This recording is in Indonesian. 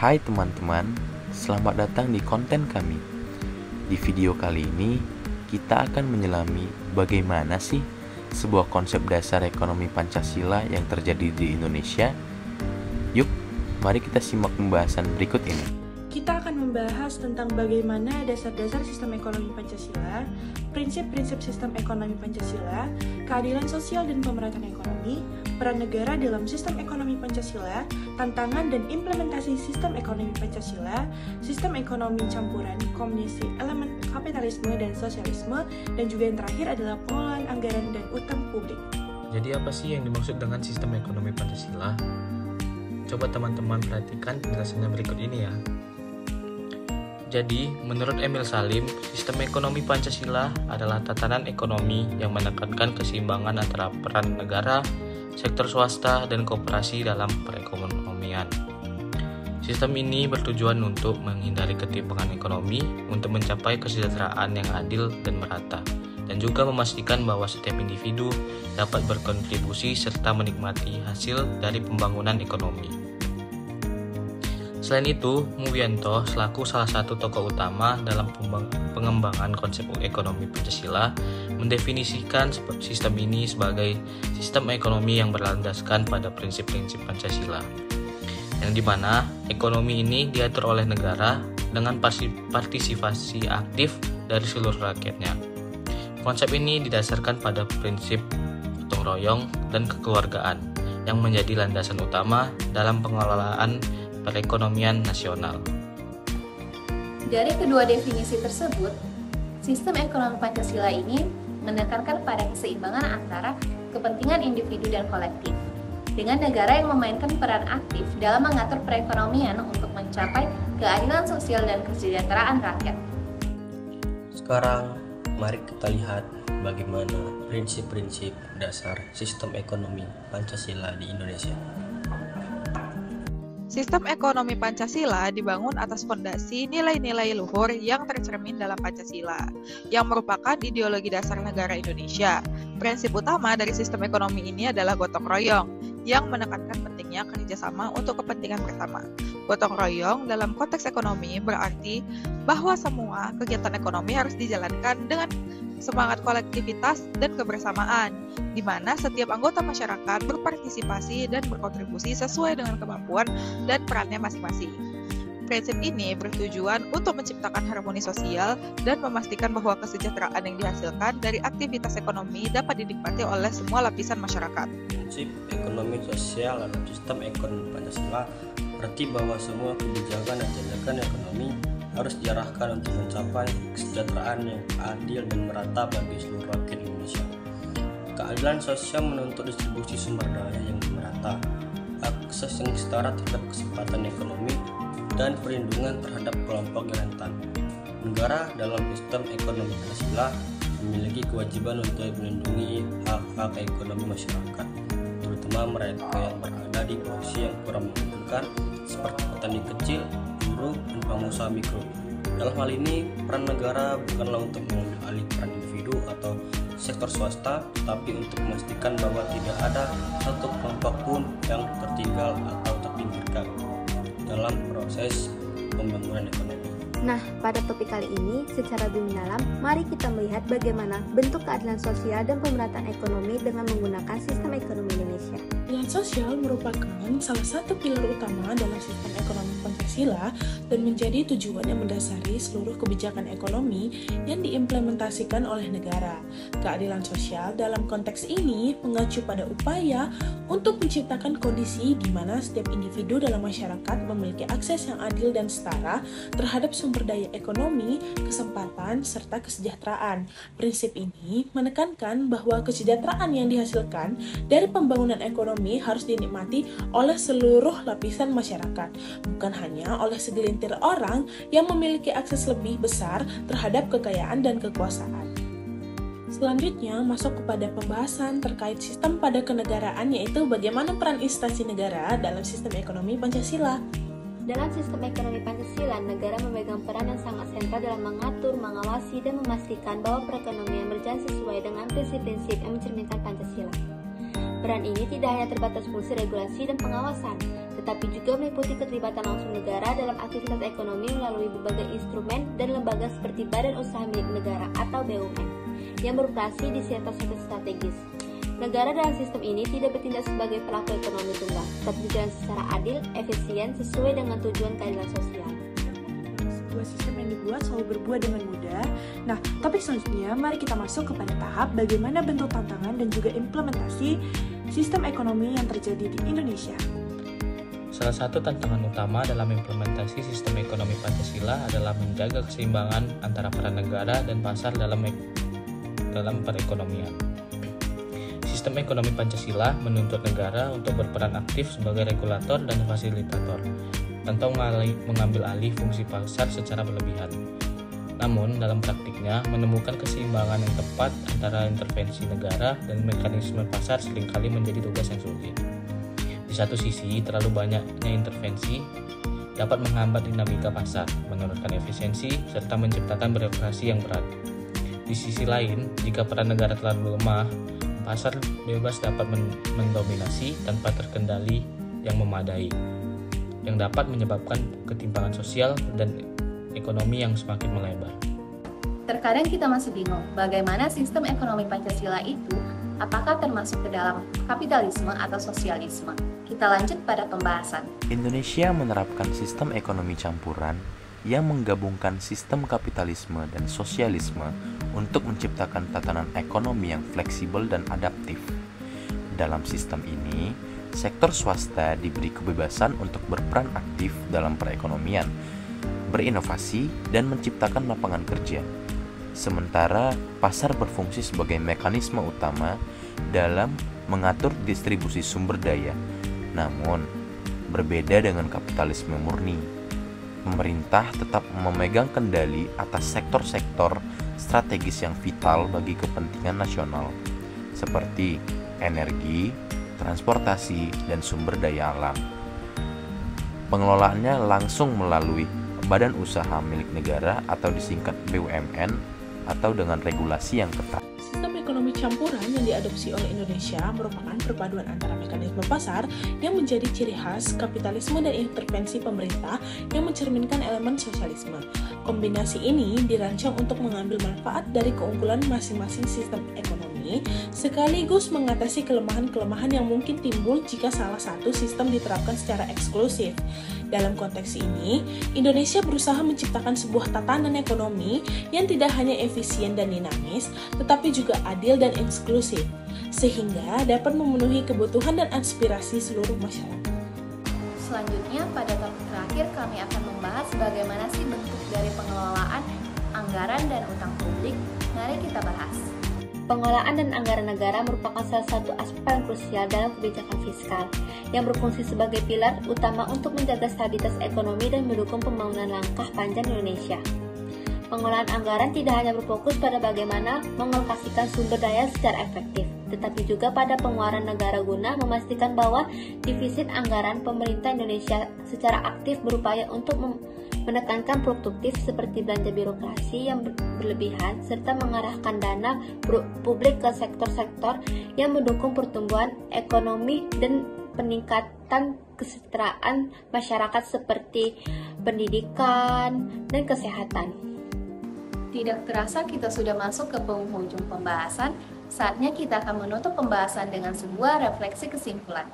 Hai teman-teman, selamat datang di konten kami. Di video kali ini, kita akan menyelami bagaimana sih sebuah konsep dasar ekonomi Pancasila yang terjadi di Indonesia. Yuk, mari kita simak pembahasan berikut ini. Kita akan membahas tentang bagaimana dasar-dasar sistem ekonomi Pancasila, prinsip-prinsip sistem ekonomi Pancasila, keadilan sosial dan pemerataan ekonomi, peran negara dalam sistem ekonomi Pancasila, tantangan dan implementasi sistem ekonomi Pancasila, sistem ekonomi campuran, kombinasi elemen kapitalisme dan sosialisme, dan juga yang terakhir adalah pengelolaan anggaran dan utang publik. Jadi apa sih yang dimaksud dengan sistem ekonomi Pancasila? Coba teman-teman perhatikan penjelasannya berikut ini ya. Jadi, menurut Emil Salim, sistem ekonomi Pancasila adalah tatanan ekonomi yang menekankan keseimbangan antara peran negara, sektor swasta, dan koperasi dalam perekonomian. Sistem ini bertujuan untuk menghindari ketimpangan ekonomi, untuk mencapai kesejahteraan yang adil dan merata, dan juga memastikan bahwa setiap individu dapat berkontribusi serta menikmati hasil dari pembangunan ekonomi. Selain itu, Mubianto selaku salah satu tokoh utama dalam pengembangan konsep ekonomi Pancasila mendefinisikan sistem ini sebagai sistem ekonomi yang berlandaskan pada prinsip-prinsip Pancasila, yang dimana ekonomi ini diatur oleh negara dengan partisipasi aktif dari seluruh rakyatnya. Konsep ini didasarkan pada prinsip gotong royong dan kekeluargaan yang menjadi landasan utama dalam pengelolaan perekonomian nasional. Dari kedua definisi tersebut, sistem ekonomi Pancasila ini menekankan pada keseimbangan antara kepentingan individu dan kolektif, dengan negara yang memainkan peran aktif dalam mengatur perekonomian untuk mencapai keadilan sosial dan kesejahteraan rakyat. Sekarang, mari kita lihat bagaimana prinsip-prinsip dasar sistem ekonomi Pancasila di Indonesia. Sistem ekonomi Pancasila dibangun atas fondasi nilai-nilai luhur yang tercermin dalam Pancasila, yang merupakan ideologi dasar negara Indonesia. Prinsip utama dari sistem ekonomi ini adalah gotong royong, yang menekankan pentingnya kerjasama untuk kepentingan bersama. Gotong royong dalam konteks ekonomi berarti bahwa semua kegiatan ekonomi harus dijalankan dengan semangat kolektivitas dan kebersamaan, di mana setiap anggota masyarakat berpartisipasi dan berkontribusi sesuai dengan kemampuan dan perannya masing-masing. Prinsip ini bertujuan untuk menciptakan harmoni sosial dan memastikan bahwa kesejahteraan yang dihasilkan dari aktivitas ekonomi dapat dinikmati oleh semua lapisan masyarakat. Prinsip ekonomi sosial dalam sistem ekonomi Pancasila berarti bahwa semua kebijakan dan tindakan ekonomi harus diarahkan untuk mencapai kesejahteraan yang adil dan merata bagi seluruh rakyat Indonesia. Keadilan sosial menuntut distribusi sumber daya yang merata, akses yang setara terhadap kesempatan ekonomi, dan perlindungan terhadap kelompok yang rentan. Negara dalam sistem ekonomi Pancasila memiliki kewajiban untuk melindungi hak-hak ekonomi masyarakat, terutama mereka yang berada di posisi yang kurang menguntungkan seperti petani kecil, buruh, dan pengusaha mikro. Dalam hal ini, peran negara bukanlah untuk mengambil alih peran individu atau sektor swasta, tetapi untuk memastikan bahwa tidak ada satu kelompok pun yang tertinggal atau terpinggirkan dalam proses pembangunan ekonomi. Nah, pada topik kali ini, secara lebih mendalam, mari kita melihat bagaimana bentuk keadilan sosial dan pemerataan ekonomi dengan menggunakan sistem ekonomi Indonesia. Keadilan sosial merupakan salah satu pilar utama dalam sistem ekonomi Pancasila dan menjadi tujuan yang mendasari seluruh kebijakan ekonomi yang diimplementasikan oleh negara. Keadilan sosial dalam konteks ini mengacu pada upaya untuk menciptakan kondisi di mana setiap individu dalam masyarakat memiliki akses yang adil dan setara terhadap sumber daya ekonomi, kesempatan, serta kesejahteraan. Prinsip ini menekankan bahwa kesejahteraan yang dihasilkan dari pembangunan ekonomi harus dinikmati oleh seluruh lapisan masyarakat, bukan hanya oleh segelintir orang yang memiliki akses lebih besar terhadap kekayaan dan kekuasaan. Selanjutnya, masuk kepada pembahasan terkait sistem pada kenegaraan, yaitu bagaimana peran instansi negara dalam sistem ekonomi Pancasila. Dalam sistem ekonomi Pancasila, negara memegang peran yang sangat sentral dalam mengatur, mengawasi, dan memastikan bahwa perekonomian berjalan sesuai dengan prinsip-prinsip yang mencerminkan Pancasila. Peran ini tidak hanya terbatas fungsi regulasi dan pengawasan, tetapi juga meliputi keterlibatan langsung negara dalam aktivitas ekonomi melalui berbagai instrumen dan lembaga seperti Badan Usaha Milik Negara atau BUMN yang beroperasi di sektor-sektor strategis. Negara dalam sistem ini tidak bertindak sebagai pelaku ekonomi tunggal, tetapi berjalan secara adil, efisien, sesuai dengan tujuan keadilan sosial. Sebuah sistem yang dibuat selalu berbuah dengan mudah. Nah, topik selanjutnya, mari kita masuk kepada tahap bagaimana bentuk tantangan dan juga implementasi sistem ekonomi yang terjadi di Indonesia. Salah satu tantangan utama dalam implementasi sistem ekonomi Pancasila adalah menjaga keseimbangan antara peran negara dan pasar dalam perekonomian. Sistem ekonomi Pancasila menuntut negara untuk berperan aktif sebagai regulator dan fasilitator, tanpa mengambil alih fungsi pasar secara berlebihan. Namun, dalam praktiknya, menemukan keseimbangan yang tepat antara intervensi negara dan mekanisme pasar seringkali menjadi tugas yang sulit. Di satu sisi, terlalu banyaknya intervensi dapat menghambat dinamika pasar, menurunkan efisiensi, serta menciptakan birokrasi yang berat. Di sisi lain, jika peran negara terlalu lemah, pasar bebas dapat mendominasi tanpa terkendali yang memadai, yang dapat menyebabkan ketimpangan sosial dan ekonomi yang semakin melebar. Terkadang kita masih bingung bagaimana sistem ekonomi Pancasila itu apakah termasuk ke dalam kapitalisme atau sosialisme. Kita lanjut pada pembahasan. Indonesia menerapkan sistem ekonomi campuran yang menggabungkan sistem kapitalisme dan sosialisme untuk menciptakan tatanan ekonomi yang fleksibel dan adaptif. Dalam sistem ini, sektor swasta diberi kebebasan untuk berperan aktif dalam perekonomian, berinovasi, dan menciptakan lapangan kerja. Sementara pasar berfungsi sebagai mekanisme utama dalam mengatur distribusi sumber daya. Namun, berbeda dengan kapitalisme murni, pemerintah tetap memegang kendali atas sektor-sektor strategis yang vital bagi kepentingan nasional, seperti energi, transportasi, dan sumber daya alam. Pengelolaannya langsung melalui Badan Usaha Milik Negara atau disingkat BUMN atau dengan regulasi yang ketat. Sistem ekonomi campuran yang diadopsi oleh Indonesia merupakan perpaduan antara mekanisme pasar yang menjadi ciri khas kapitalisme dan intervensi pemerintah yang mencerminkan elemen sosialisme. Kombinasi ini dirancang untuk mengambil manfaat dari keunggulan masing-masing sistem ekonomi, sekaligus mengatasi kelemahan-kelemahan yang mungkin timbul jika salah satu sistem diterapkan secara eksklusif. Dalam konteks ini, Indonesia berusaha menciptakan sebuah tatanan ekonomi yang tidak hanya efisien dan dinamis, tetapi juga adil dan inklusif, sehingga dapat memenuhi kebutuhan dan aspirasi seluruh masyarakat. Selanjutnya, pada topik terakhir kami akan membahas bagaimana sih bentuk dari pengelolaan anggaran dan utang publik. Mari kita bahas. Pengelolaan dan anggaran negara merupakan salah satu aspek paling krusial dalam kebijakan fiskal yang berfungsi sebagai pilar utama untuk menjaga stabilitas ekonomi dan mendukung pembangunan langkah panjang Indonesia. Pengelolaan anggaran tidak hanya berfokus pada bagaimana mengalokasikan sumber daya secara efektif, tetapi juga pada pengeluaran negara guna memastikan bahwa defisit anggaran pemerintah Indonesia secara aktif berupaya untuk menekankan produktif seperti belanja birokrasi yang berlebihan serta mengarahkan dana publik ke sektor-sektor yang mendukung pertumbuhan ekonomi dan peningkatan kesejahteraan masyarakat seperti pendidikan dan kesehatan. Tidak terasa kita sudah masuk ke penghujung pembahasan. Saatnya kita akan menutup pembahasan dengan sebuah refleksi kesimpulan.